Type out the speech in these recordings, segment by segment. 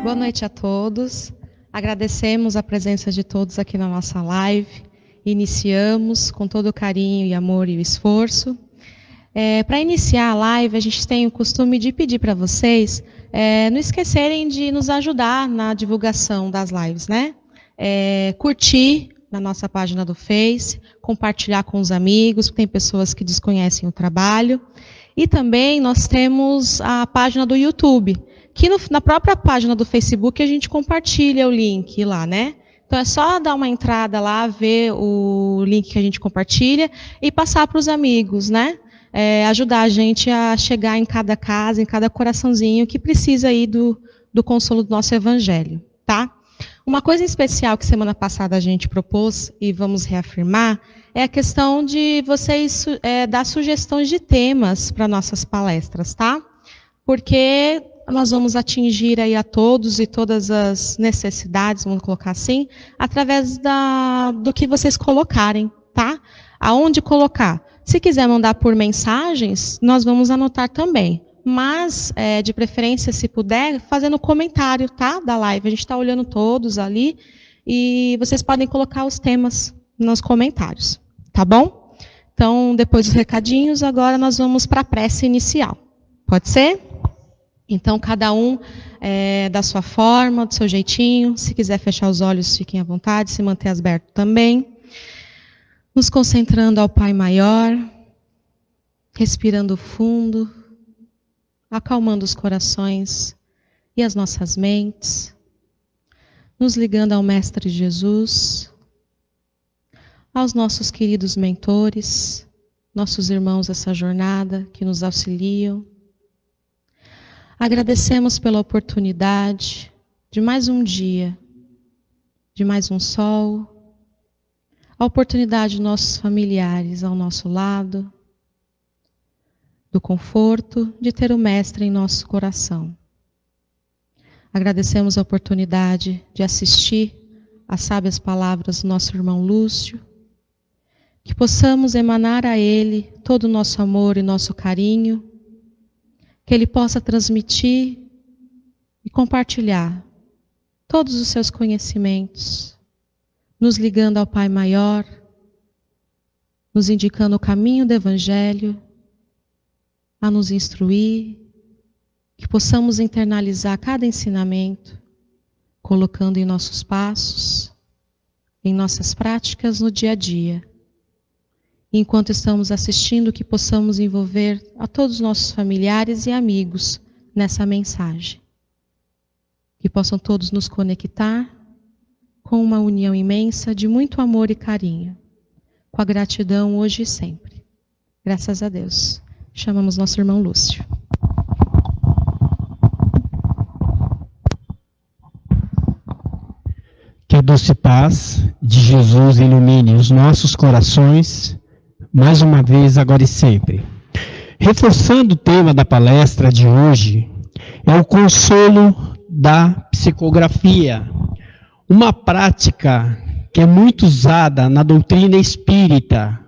Boa noite a todos. Agradecemos a presença de todos aqui na nossa live. Iniciamos com todo o carinho e amor e o esforço. Para iniciar a live, a gente tem o costume de pedir para vocês não esquecerem de nos ajudar na divulgação das lives, né? Curtir na nossa página do Face, compartilhar com os amigos, porque tem pessoas que desconhecem o trabalho. E também nós temos a página do YouTube, que na própria página do Facebook a gente compartilha o link lá, né? Então é só dar uma entrada lá, ver o link que a gente compartilha e passar para os amigos, né? Ajudar a gente a chegar em cada casa, em cada coraçãozinho que precisa aí do consolo do nosso evangelho, tá? Uma coisa especial que semana passada a gente propôs e vamos reafirmar é a questão de vocês dar sugestões de temas para nossas palestras, tá? Porque nós vamos atingir aí a todos e todas as necessidades, vamos colocar assim, através do que vocês colocarem, tá? Aonde colocar? Se quiser mandar por mensagens, nós vamos anotar também. Mas, de preferência, se puder, fazendo comentário, tá? Da live. A gente está olhando todos ali e vocês podem colocar os temas nos comentários, tá bom? Então, depois dos recadinhos, agora nós vamos para a prece inicial. Pode ser? Então, cada um da sua forma, do seu jeitinho. Se quiser fechar os olhos, fiquem à vontade, se manter aberto também. Nos concentrando ao Pai Maior, respirando fundo, acalmando os corações e as nossas mentes, nos ligando ao Mestre Jesus, aos nossos queridos mentores, nossos irmãos dessa jornada que nos auxiliam. Agradecemos pela oportunidade de mais um dia, de mais um sol, a oportunidade de nossos familiares ao nosso lado, do conforto de ter o Mestre em nosso coração. Agradecemos a oportunidade de assistir às sábias palavras do nosso irmão Lúcio, que possamos emanar a ele todo o nosso amor e nosso carinho, que ele possa transmitir e compartilhar todos os seus conhecimentos, nos ligando ao Pai Maior, nos indicando o caminho do Evangelho, a nos instruir, que possamos internalizar cada ensinamento, colocando em nossos passos, em nossas práticas no dia a dia. Enquanto estamos assistindo, que possamos envolver a todos os nossos familiares e amigos nessa mensagem. Que possam todos nos conectar com uma união imensa de muito amor e carinho, com a gratidão hoje e sempre. Graças a Deus. Chamamos nosso irmão Lúcio. Que a doce paz de Jesus ilumine os nossos corações, mais uma vez, agora e sempre. Reforçando o tema da palestra de hoje, é o consolo da psicografia, uma prática que é muito usada na doutrina espírita,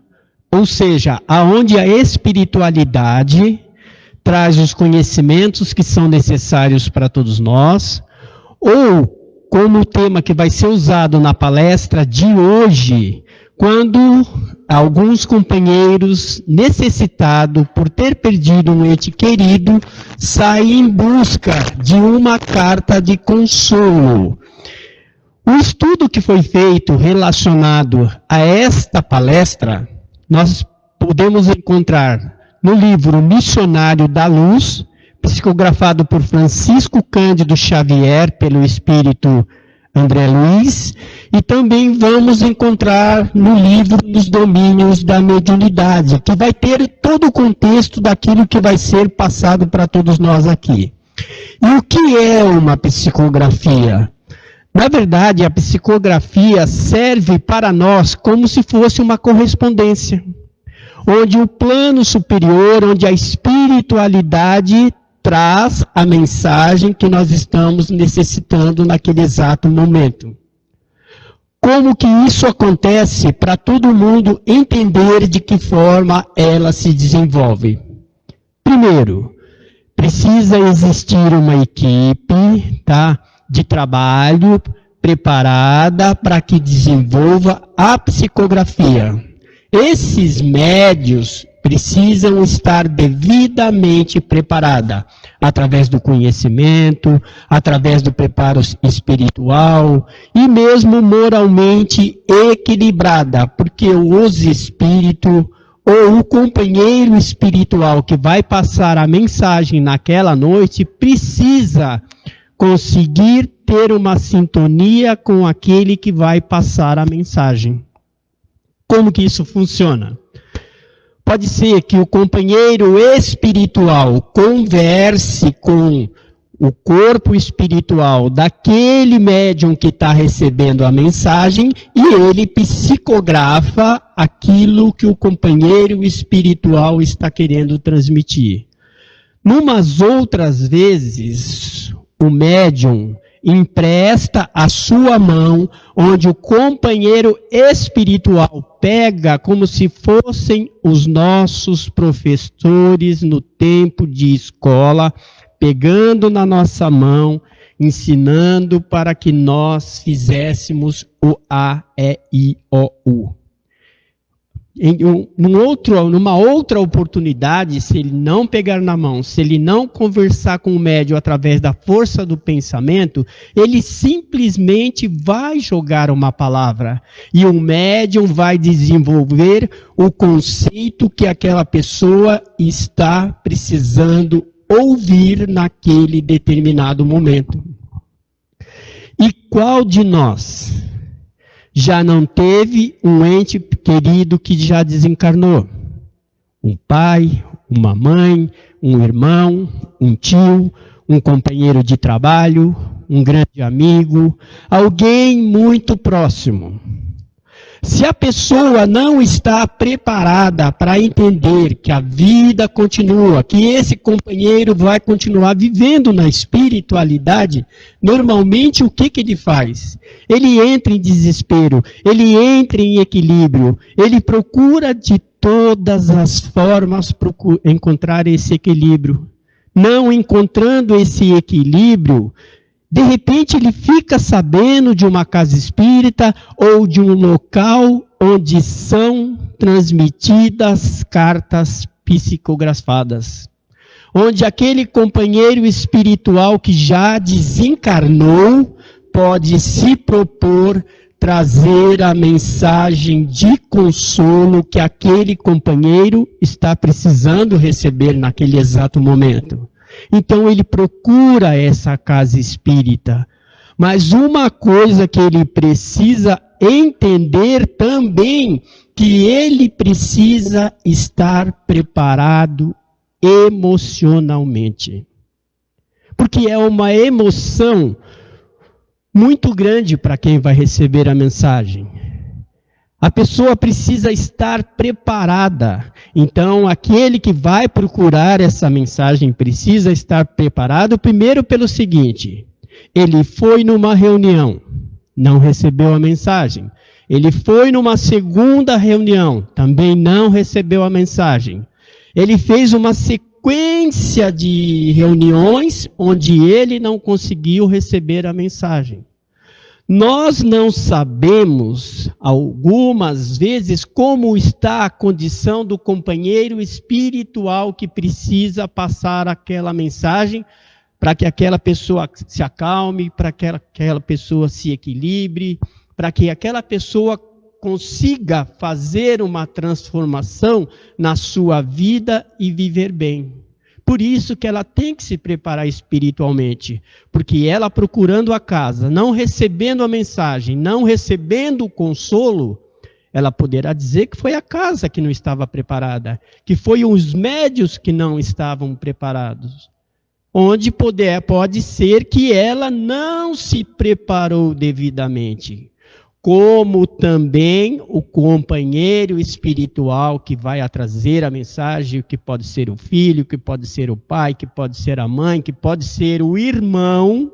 ou seja, aonde a espiritualidade traz os conhecimentos que são necessários para todos nós, ou como o tema que vai ser usado na palestra de hoje, quando alguns companheiros necessitados por ter perdido um ente querido saem em busca de uma carta de consolo. O estudo que foi feito relacionado a esta palestra, nós podemos encontrar no livro Missionário da Luz, psicografado por Francisco Cândido Xavier, pelo espírito André Luiz, e também vamos encontrar no livro Os Domínios da Mediunidade, que vai ter todo o contexto daquilo que vai ser passado para todos nós aqui. E o que é uma psicografia? Na verdade, a psicografia serve para nós como se fosse uma correspondência, onde o plano superior, onde a espiritualidade traz a mensagem que nós estamos necessitando naquele exato momento. Como que isso acontece para todo mundo entender de que forma ela se desenvolve? Primeiro, precisa existir uma equipe, tá? de trabalho preparada para que desenvolva a psicografia. Esses médios precisam estar devidamente preparados, através do conhecimento, através do preparo espiritual e mesmo moralmente equilibrada, porque os espíritos ou o companheiro espiritual que vai passar a mensagem naquela noite precisa conseguir ter uma sintonia com aquele que vai passar a mensagem. Como que isso funciona? Pode ser que o companheiro espiritual converse com o corpo espiritual daquele médium que está recebendo a mensagem e ele psicografa aquilo que o companheiro espiritual está querendo transmitir. Numas outras vezes, o médium empresta a sua mão, onde o companheiro espiritual pega como se fossem os nossos professores no tempo de escola, pegando na nossa mão, ensinando para que nós fizéssemos o A, E, I, O, U. Numa outra oportunidade, se ele não pegar na mão, se ele não conversar com o médium através da força do pensamento, ele simplesmente vai jogar uma palavra. E o médium vai desenvolver o conceito que aquela pessoa está precisando ouvir naquele determinado momento. E qual de nós já não teve um ente querido que já desencarnou? Um pai, uma mãe, um irmão, um tio, um companheiro de trabalho, um grande amigo, alguém muito próximo. Se a pessoa não está preparada para entender que a vida continua, que esse companheiro vai continuar vivendo na espiritualidade, normalmente o que ele faz? Ele entra em desespero, ele entra em equilíbrio, ele procura de todas as formas encontrar esse equilíbrio. Não encontrando esse equilíbrio, de repente ele fica sabendo de uma casa espírita ou de um local onde são transmitidas cartas psicografadas. Onde aquele companheiro espiritual que já desencarnou pode se propor trazer a mensagem de consolo que aquele companheiro está precisando receber naquele exato momento. Então ele procura essa casa espírita. Mas uma coisa que ele precisa entender também, que ele precisa estar preparado emocionalmente. Porque é uma emoção muito grande para quem vai receber a mensagem. A pessoa precisa estar preparada. Então, aquele que vai procurar essa mensagem precisa estar preparado, primeiro pelo seguinte: ele foi numa reunião, não recebeu a mensagem. Ele foi numa segunda reunião, também não recebeu a mensagem. Ele fez uma sequência de reuniões onde ele não conseguiu receber a mensagem. Nós não sabemos, algumas vezes, como está a condição do companheiro espiritual que precisa passar aquela mensagem para que aquela pessoa se acalme, para que aquela pessoa se equilibre, para que aquela pessoa consiga fazer uma transformação na sua vida e viver bem. Por isso que ela tem que se preparar espiritualmente, porque ela procurando a casa, não recebendo a mensagem, não recebendo o consolo, ela poderá dizer que foi a casa que não estava preparada, que foi os médios que não estavam preparados. Onde pode ser que ela não se preparou devidamente. Como também o companheiro espiritual que vai trazer a mensagem, que pode ser o filho, que pode ser o pai, que pode ser a mãe, que pode ser o irmão,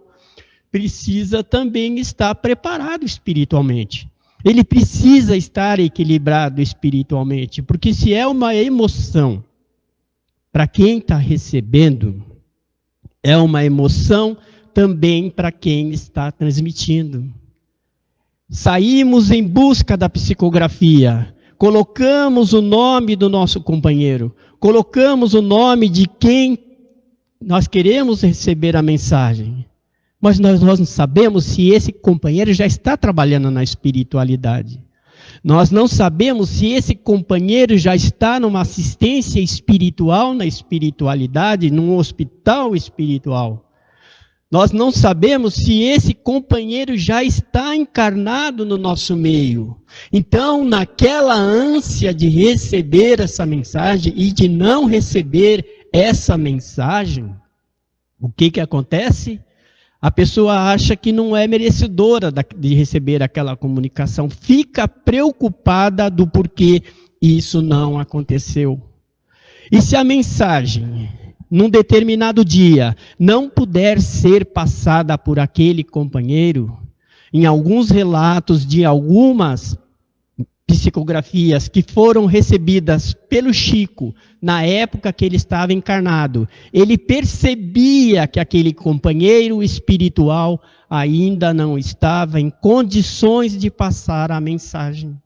precisa também estar preparado espiritualmente. Ele precisa estar equilibrado espiritualmente, porque se é uma emoção para quem está recebendo, é uma emoção também para quem está transmitindo. Saímos em busca da psicografia, colocamos o nome do nosso companheiro, colocamos o nome de quem nós queremos receber a mensagem. Mas nós não sabemos se esse companheiro já está trabalhando na espiritualidade. Nós não sabemos se esse companheiro já está numa assistência espiritual, na espiritualidade, num hospital espiritual. Nós não sabemos se esse companheiro já está encarnado no nosso meio. Então, naquela ânsia de receber essa mensagem e de não receber essa mensagem, o que acontece? A pessoa acha que não é merecedora de receber aquela comunicação, fica preocupada do porquê isso não aconteceu. E se a mensagem, num determinado dia, não puder ser passada por aquele companheiro, em alguns relatos de algumas psicografias que foram recebidas pelo Chico na época que ele estava encarnado, ele percebia que aquele companheiro espiritual ainda não estava em condições de passar a mensagem.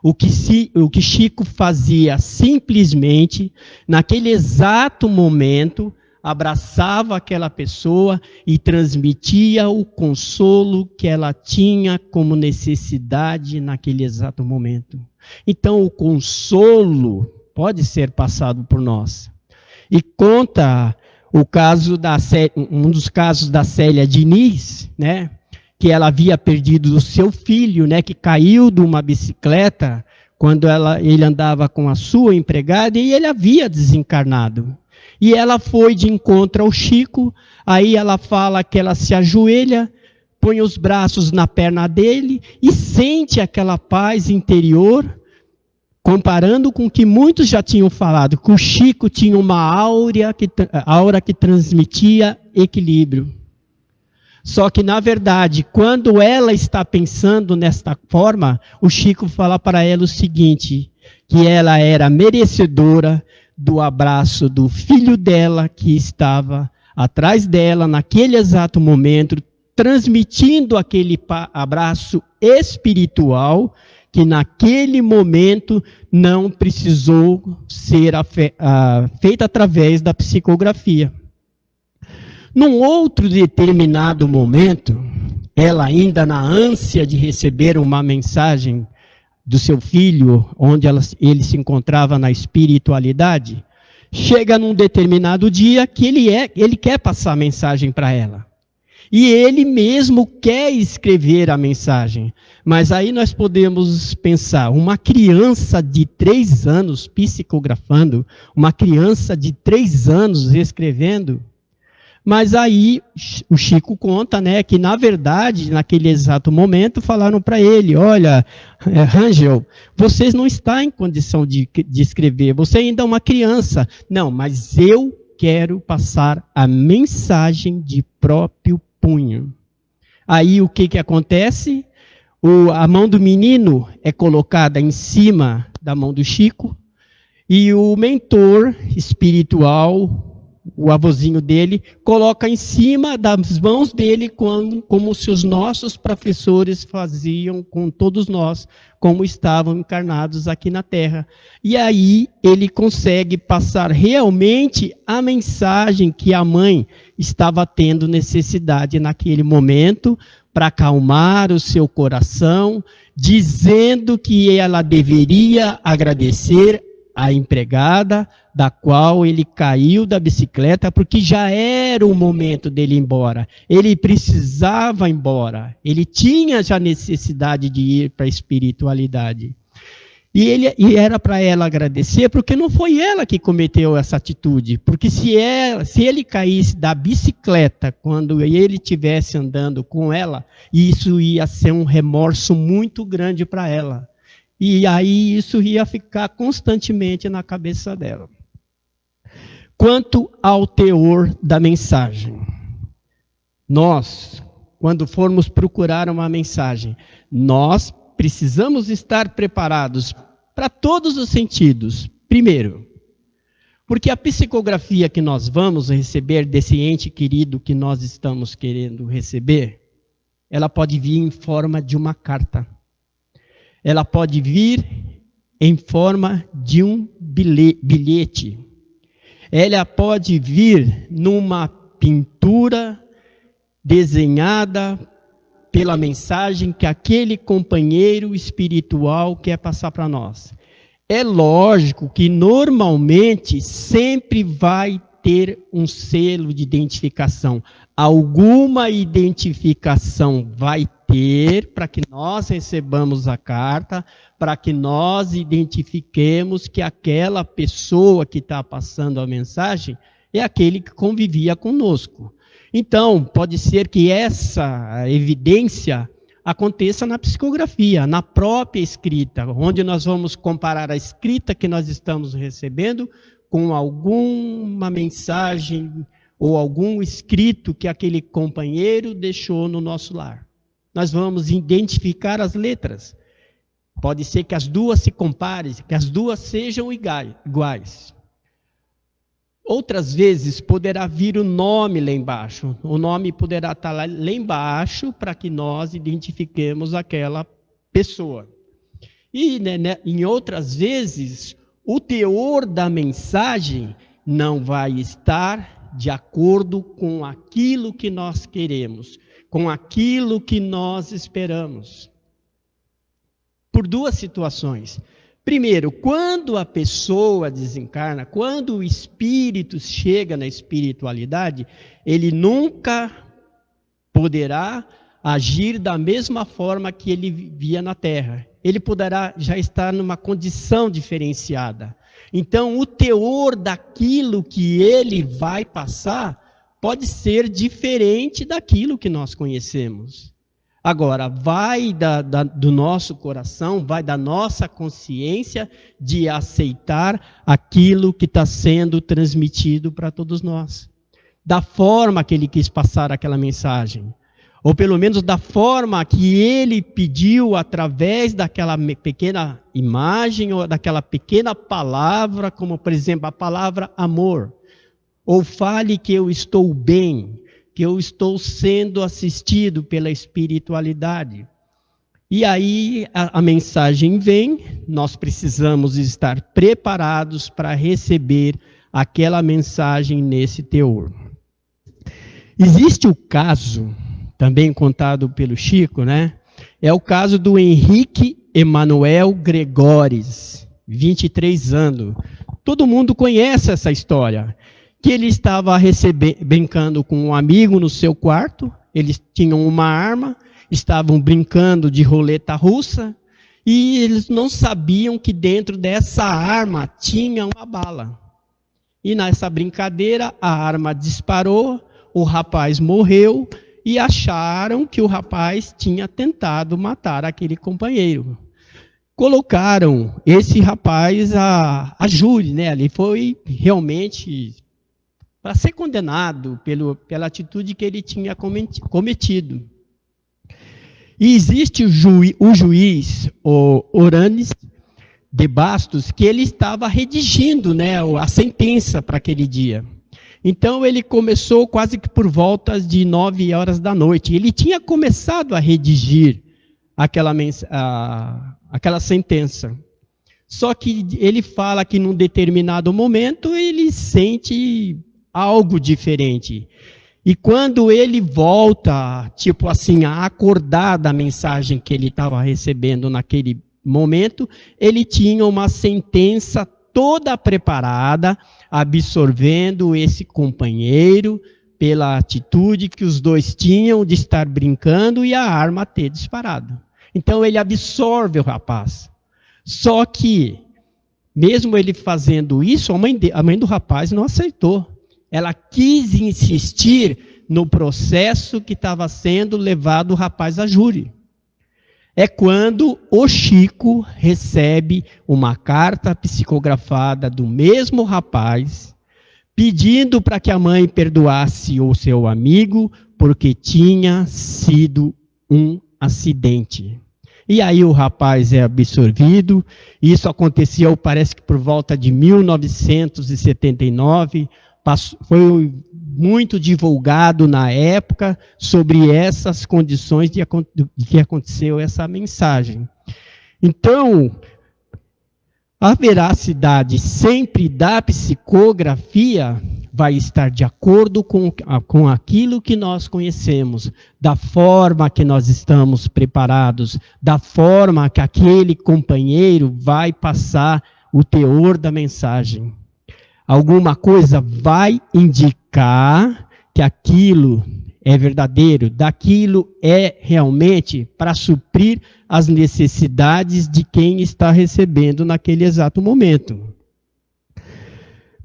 O que Chico fazia simplesmente, naquele exato momento, abraçava aquela pessoa e transmitia o consolo que ela tinha como necessidade naquele exato momento. Então, o consolo pode ser passado por nós. E conta o caso um dos casos da Célia Diniz, né? Que ela havia perdido o seu filho, né? Que caiu de uma bicicleta quando ele andava com a sua empregada e ele havia desencarnado. E ela foi de encontro ao Chico, aí ela fala que ela se ajoelha, põe os braços na perna dele e sente aquela paz interior, comparando com o que muitos já tinham falado, que o Chico tinha uma aura que transmitia equilíbrio. Só que, na verdade, quando ela está pensando nesta forma, o Chico fala para ela o seguinte, que ela era merecedora do abraço do filho dela que estava atrás dela naquele exato momento, transmitindo aquele abraço espiritual que naquele momento não precisou ser feito através da psicografia. Num outro determinado momento, ela ainda na ânsia de receber uma mensagem do seu filho, onde ele se encontrava na espiritualidade, chega num determinado dia que ele quer passar a mensagem para ela. E ele mesmo quer escrever a mensagem. Mas aí nós podemos pensar, uma criança de 3 anos psicografando, uma criança de 3 anos escrevendo. Mas aí o Chico conta, né, que na verdade, naquele exato momento, falaram para ele, olha, Rangel, você não está em condição de escrever, você ainda é uma criança. Não, mas eu quero passar a mensagem de próprio punho. Aí o que acontece? A mão do menino é colocada em cima da mão do Chico, e o mentor espiritual, o avôzinho dele, coloca em cima das mãos dele, como se os nossos professores faziam com todos nós, como estavam encarnados aqui na Terra. E aí ele consegue passar realmente a mensagem que a mãe estava tendo necessidade naquele momento, para acalmar o seu coração, dizendo que ela deveria agradecer a empregada, da qual ele caiu da bicicleta, porque já era o momento dele ir embora. Ele precisava ir embora. Ele tinha já necessidade de ir para a espiritualidade. E era para ela agradecer, porque não foi ela que cometeu essa atitude. Porque se ele caísse da bicicleta quando ele estivesse andando com ela, isso ia ser um remorso muito grande para ela. E aí isso ia ficar constantemente na cabeça dela. Quanto ao teor da mensagem, nós, quando formos procurar uma mensagem, nós precisamos estar preparados para todos os sentidos. Primeiro, Porque a psicografia que nós vamos receber desse ente querido que nós estamos querendo receber, ela pode vir em forma de uma carta. Ela pode vir em forma de um bilhete. Ela pode vir numa pintura desenhada pela mensagem que aquele companheiro espiritual quer passar para nós. É lógico que normalmente sempre vai ter um selo de identificação. Alguma identificação vai ter para que nós recebamos a carta, para que nós identifiquemos que aquela pessoa que está passando a mensagem é aquele que convivia conosco. Então, pode ser que essa evidência aconteça na psicografia, na própria escrita, onde nós vamos comparar a escrita que nós estamos recebendo com alguma mensagem ou algum escrito que aquele companheiro deixou no nosso lar. Nós vamos identificar as letras. Pode ser que as duas se comparem, que as duas sejam iguais. Outras vezes poderá vir o nome lá embaixo. O nome poderá estar lá embaixo para que nós identifiquemos aquela pessoa. E em outras vezes, o teor da mensagem não vai estar de acordo com aquilo que nós queremos, com aquilo que nós esperamos. Por duas situações. Primeiro, quando a pessoa desencarna, quando o espírito chega na espiritualidade, ele nunca poderá agir da mesma forma que ele vivia na Terra. Ele poderá já estar numa condição diferenciada. Então, o teor daquilo que ele vai passar pode ser diferente daquilo que nós conhecemos. Agora, vai do nosso coração, vai da nossa consciência de aceitar aquilo que está sendo transmitido para todos nós. Da forma que ele quis passar aquela mensagem. Ou pelo menos da forma que ele pediu através daquela pequena imagem ou daquela pequena palavra, como por exemplo a palavra amor. Ou fale que eu estou bem, que eu estou sendo assistido pela espiritualidade. E aí a mensagem vem, nós precisamos estar preparados para receber aquela mensagem nesse teor. Existe o caso, também contado pelo Chico, né? É o caso do Henrique Emanuel Gregores, 23 anos. Todo mundo conhece essa história. Que ele estava brincando com um amigo no seu quarto, eles tinham uma arma, estavam brincando de roleta russa, e eles não sabiam que dentro dessa arma tinha uma bala. E nessa brincadeira, a arma disparou, o rapaz morreu, e acharam que o rapaz tinha tentado matar aquele companheiro. Colocaram esse rapaz a júri, né? Ele foi realmente para ser condenado pela atitude que ele tinha cometido. E existe o juiz, o Oranes de Bastos, que ele estava redigindo, né, a sentença para aquele dia. Então ele começou quase que por volta de 9 horas da noite. Ele tinha começado a redigir aquela sentença. Só que ele fala que num determinado momento ele sente algo diferente. E quando ele volta, tipo assim, a acordar da mensagem que ele estava recebendo naquele momento, ele tinha uma sentença toda preparada, absorvendo esse companheiro pela atitude que os dois tinham de estar brincando e a arma ter disparado. Então ele absorve o rapaz. Só que, mesmo ele fazendo isso, a mãe do rapaz não aceitou. Ela quis insistir no processo que estava sendo levado o rapaz a júri. É quando o Chico recebe uma carta psicografada do mesmo rapaz, pedindo para que a mãe perdoasse o seu amigo, porque tinha sido um acidente. E aí o rapaz é absorvido. Isso acontecia, parece que por volta de 1979, foi muito divulgado na época sobre essas condições de que aconteceu essa mensagem. Então, a veracidade sempre da psicografia vai estar de acordo com aquilo que nós conhecemos, da forma que nós estamos preparados, da forma que aquele companheiro vai passar o teor da mensagem. Alguma coisa vai indicar que aquilo é verdadeiro, daquilo é realmente para suprir as necessidades de quem está recebendo naquele exato momento.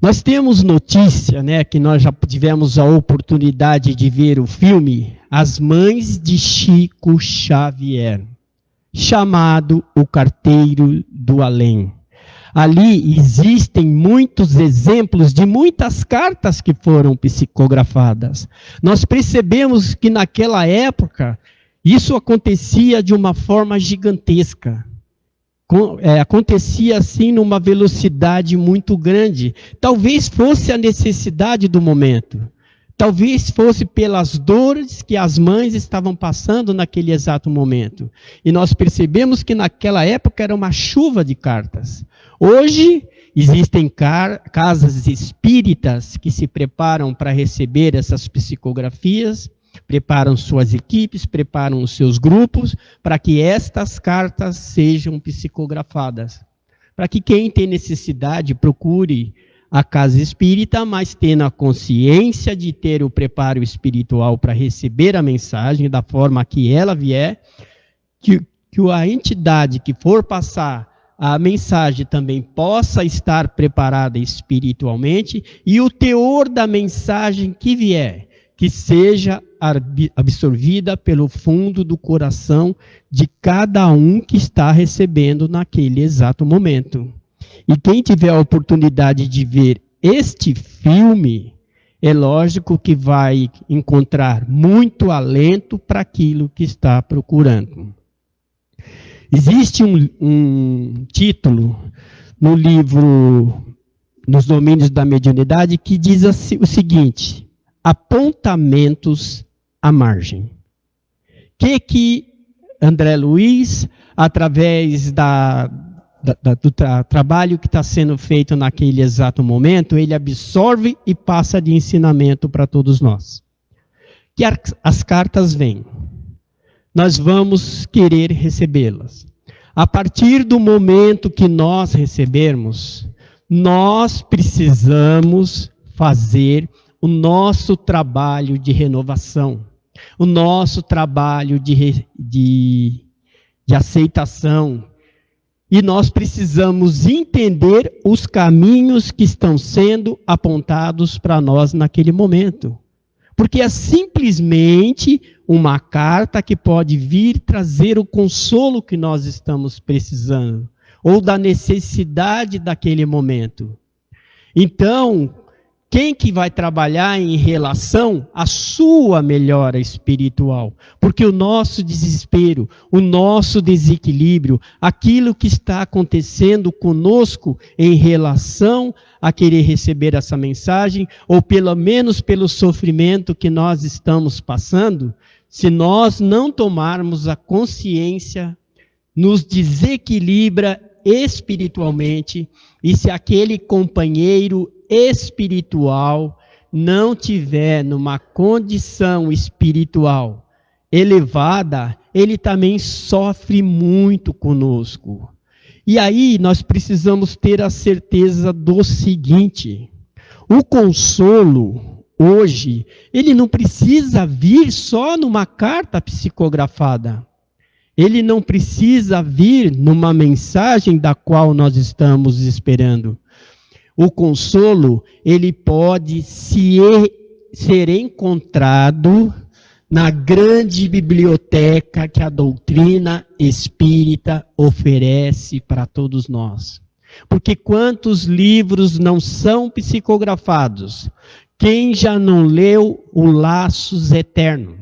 Nós temos notícia, que nós já tivemos a oportunidade de ver o filme As Mães de Chico Xavier, chamado O Carteiro do Além. Ali existem muitos exemplos de muitas cartas que foram psicografadas. Nós percebemos que naquela época isso acontecia de uma forma gigantesca. Acontecia assim numa velocidade muito grande. Talvez fosse a necessidade do momento. Talvez fosse pelas dores que as mães estavam passando naquele exato momento. E nós percebemos que naquela época era uma chuva de cartas. Hoje, existem casas espíritas que se preparam para receber essas psicografias, preparam suas equipes, preparam os seus grupos, para que estas cartas sejam psicografadas. Para que quem tem necessidade procure a casa espírita, mas tendo a consciência de ter o preparo espiritual para receber a mensagem da forma que ela vier, que a entidade que for passar a mensagem também possa estar preparada espiritualmente, e o teor da mensagem que vier, que seja absorvida pelo fundo do coração de cada um que está recebendo naquele exato momento. E quem tiver a oportunidade de ver este filme, é lógico que vai encontrar muito alento para aquilo que está procurando. Existe um título no livro Nos Domínios da Mediunidade que diz o seguinte: apontamentos à margem. Que André Luiz, através do trabalho que está sendo feito naquele exato momento, ele absorve e passa de ensinamento para todos nós. Que as cartas vêm. Nós vamos querer recebê-las. A partir do momento que nós recebermos, nós precisamos fazer o nosso trabalho de renovação, o nosso trabalho de aceitação. E nós precisamos entender os caminhos que estão sendo apontados para nós naquele momento. Porque é simplesmente uma carta que pode vir trazer o consolo que nós estamos precisando, ou da necessidade daquele momento. Então, quem que vai trabalhar em relação à sua melhora espiritual? Porque o nosso desespero, o nosso desequilíbrio, aquilo que está acontecendo conosco em relação a querer receber essa mensagem, ou pelo menos pelo sofrimento que nós estamos passando, se nós não tomarmos a consciência, nos desequilibra espiritualmente, e se aquele companheiro espiritual não tiver numa condição espiritual elevada, ele também sofre muito conosco. E aí nós precisamos ter a certeza do seguinte: o consolo, hoje, ele não precisa vir só numa carta psicografada. Ele não precisa vir numa mensagem da qual nós estamos esperando. O consolo, ele pode ser encontrado na grande biblioteca que a doutrina espírita oferece para todos nós. Porque quantos livros não são psicografados? Quem já não leu o Laços Eterno?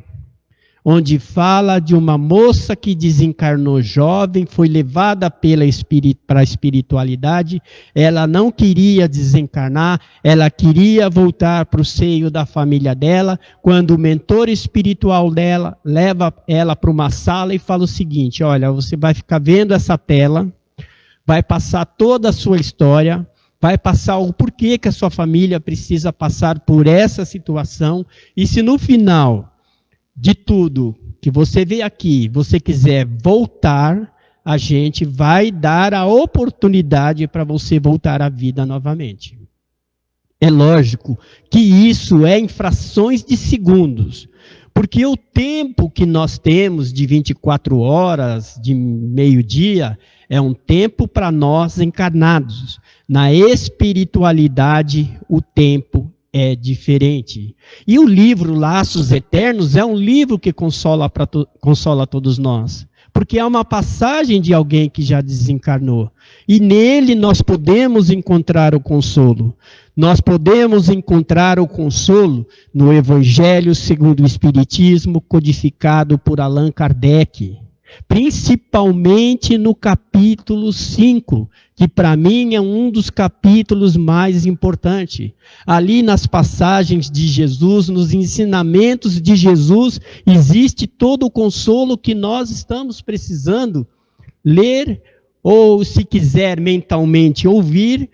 onde fala de uma moça que desencarnou jovem, foi levada para a espiritualidade, ela não queria desencarnar, ela queria voltar para o seio da família dela, quando o mentor espiritual dela leva ela para uma sala e fala o seguinte: olha, você vai ficar vendo essa tela, vai passar toda a sua história, vai passar o porquê que a sua família precisa passar por essa situação, e se no final de tudo que você vê aqui, você quiser voltar, a gente vai dar a oportunidade para você voltar à vida novamente. É lógico que isso é em frações de segundos, porque o tempo que nós temos de 24 horas, de meio-dia, é um tempo para nós encarnados. Na espiritualidade, o tempo é diferente. E o livro Laços Eternos é um livro que consola todos nós. Porque é uma passagem de alguém que já desencarnou. E nele nós podemos encontrar o consolo. Nós podemos encontrar o consolo no Evangelho segundo o Espiritismo, codificado por Allan Kardec. Principalmente no capítulo 5, que para mim é um dos capítulos mais importantes. Ali nas passagens de Jesus, nos ensinamentos de Jesus, existe todo o consolo que nós estamos precisando ler, ou se quiser mentalmente ouvir,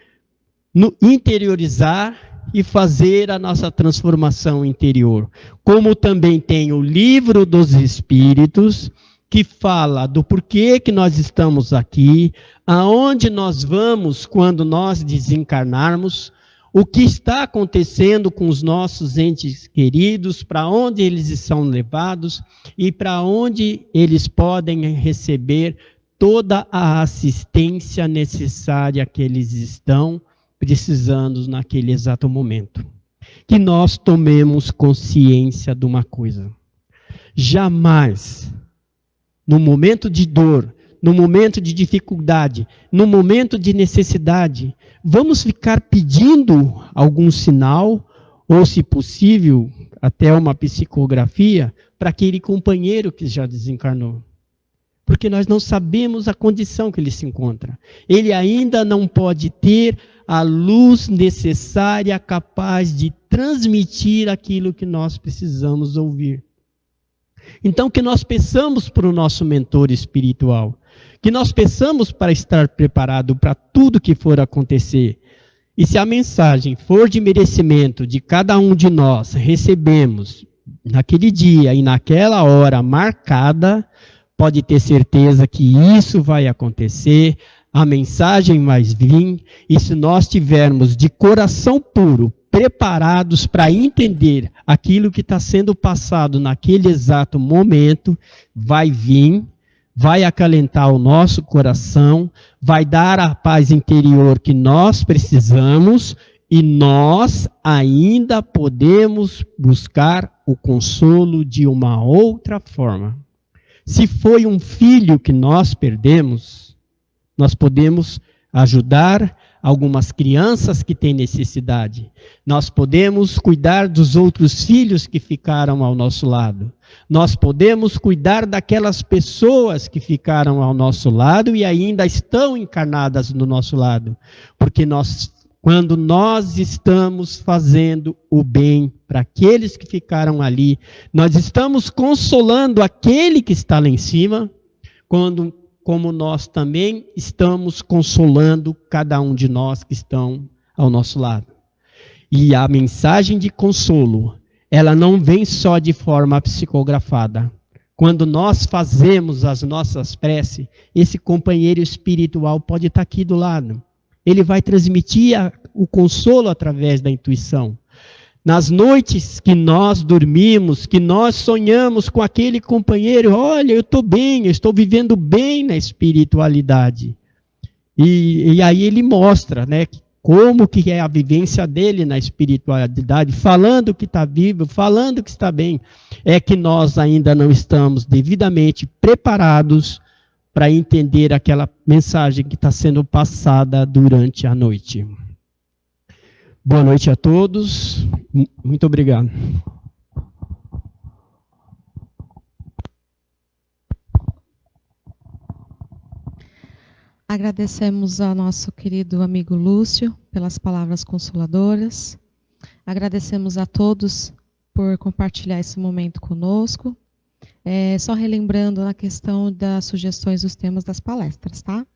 interiorizar e fazer a nossa transformação interior. Como também tem o Livro dos Espíritos, que fala do porquê que nós estamos aqui, aonde nós vamos quando nós desencarnarmos, o que está acontecendo com os nossos entes queridos, para onde eles são levados e para onde eles podem receber toda a assistência necessária que eles estão precisando naquele exato momento. Que nós tomemos consciência de uma coisa: jamais, no momento de dor, no momento de dificuldade, no momento de necessidade, vamos ficar pedindo algum sinal, ou se possível, até uma psicografia, para aquele companheiro que já desencarnou. Porque nós não sabemos a condição que ele se encontra. Ele ainda não pode ter a luz necessária, capaz de transmitir aquilo que nós precisamos ouvir. Então, que nós peçamos para o nosso mentor espiritual, que nós peçamos para estar preparado para tudo que for acontecer. E se a mensagem for de merecimento de cada um de nós, recebemos naquele dia e naquela hora marcada, pode ter certeza que isso vai acontecer, a mensagem vai vir, e se nós tivermos de coração puro, preparados para entender aquilo que está sendo passado naquele exato momento, vai vir, vai acalentar o nosso coração, vai dar a paz interior que nós precisamos, e nós ainda podemos buscar o consolo de uma outra forma. Se foi um filho que nós perdemos, nós podemos ajudar algumas crianças que têm necessidade. Nós podemos cuidar dos outros filhos que ficaram ao nosso lado. Nós podemos cuidar daquelas pessoas que ficaram ao nosso lado e ainda estão encarnadas do nosso lado. Porque quando nós estamos fazendo o bem para aqueles que ficaram ali, nós estamos consolando aquele que está lá em cima, como nós também estamos consolando cada um de nós que estão ao nosso lado. E a mensagem de consolo, ela não vem só de forma psicografada. Quando nós fazemos as nossas preces, esse companheiro espiritual pode estar aqui do lado. Ele vai transmitir o consolo através da intuição. Nas noites que nós dormimos, que nós sonhamos com aquele companheiro, olha, eu estou bem, eu estou vivendo bem na espiritualidade. E aí ele mostra, né, como que é a vivência dele na espiritualidade, falando que está vivo, falando que está bem. É que nós ainda não estamos devidamente preparados para entender aquela mensagem que está sendo passada durante a noite. Boa noite a todos. Muito obrigado. Agradecemos ao nosso querido amigo Lúcio pelas palavras consoladoras. Agradecemos a todos por compartilhar esse momento conosco. Só relembrando na questão das sugestões dos temas das palestras, tá?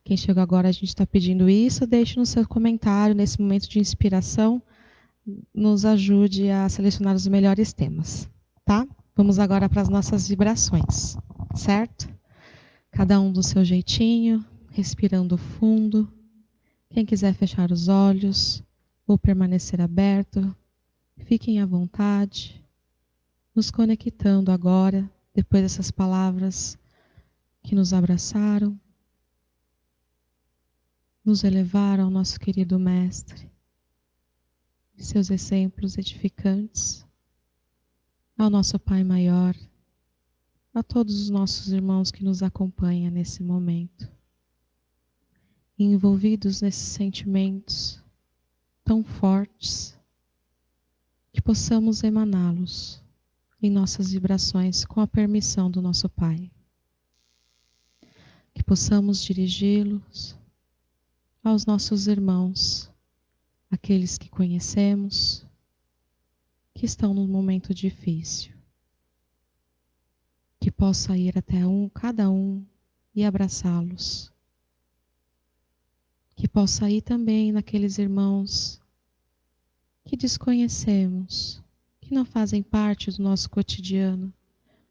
Quem chegou agora, a gente está pedindo isso. Deixe no seu comentário, nesse momento de inspiração, nos ajude a selecionar os melhores temas, tá? Vamos agora para as nossas vibrações, certo? Cada um do seu jeitinho, respirando fundo. Quem quiser fechar os olhos ou permanecer aberto, fiquem à vontade, nos conectando agora, depois dessas palavras que nos abraçaram, nos elevaram ao nosso querido Mestre, seus exemplos edificantes, ao nosso Pai Maior, a todos os nossos irmãos que nos acompanham nesse momento, envolvidos nesses sentimentos tão fortes, que possamos emaná-los em nossas vibrações com a permissão do nosso Pai. Que possamos dirigi-los aos nossos irmãos, aqueles que conhecemos, que estão num momento difícil. Que possa ir até cada um e abraçá-los. Que possa ir também naqueles irmãos que desconhecemos, que não fazem parte do nosso cotidiano,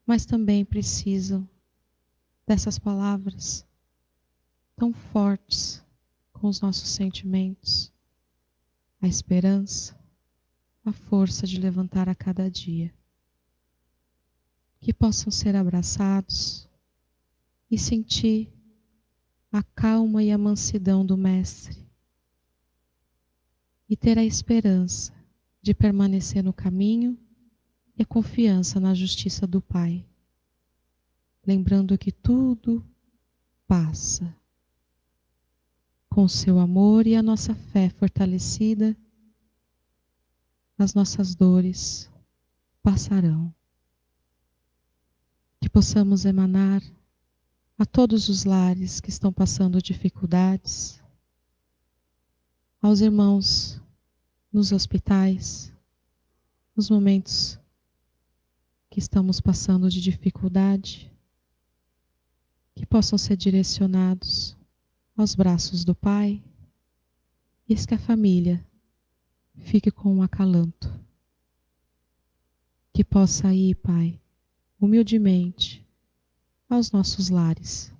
mas também precisam dessas palavras tão fortes com os nossos sentimentos, a esperança, a força de levantar a cada dia. Que possam ser abraçados e sentir a calma e a mansidão do Mestre e ter a esperança de permanecer no caminho e a confiança na justiça do Pai, lembrando que tudo passa. Com o seu amor e a nossa fé fortalecida, as nossas dores passarão. Que possamos emanar a todos os lares que estão passando dificuldades, aos irmãos nos hospitais, nos momentos que estamos passando de dificuldade, que possam ser direcionados aos braços do Pai, e que a família fique com um acalanto. Que possa ir, Pai, humildemente, aos nossos lares,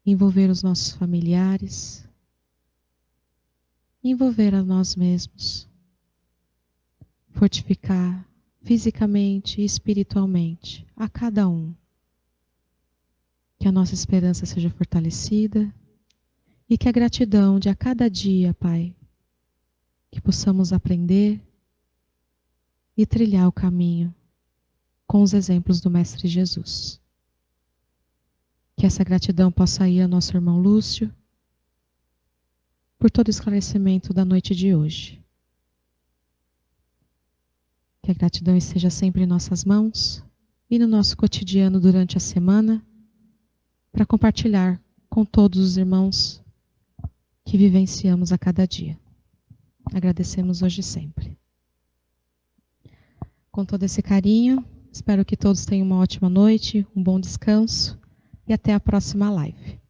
envolver os nossos familiares, envolver a nós mesmos, fortificar fisicamente e espiritualmente a cada um. Que a nossa esperança seja fortalecida e que a gratidão de a cada dia, Pai, que possamos aprender e trilhar o caminho com os exemplos do Mestre Jesus. Que essa gratidão possa ir ao nosso irmão Lúcio por todo o esclarecimento da noite de hoje. Que a gratidão esteja sempre em nossas mãos e no nosso cotidiano durante a semana, para compartilhar com todos os irmãos que vivenciamos a cada dia. Agradecemos hoje e sempre. Com todo esse carinho, espero que todos tenham uma ótima noite, um bom descanso e até a próxima live.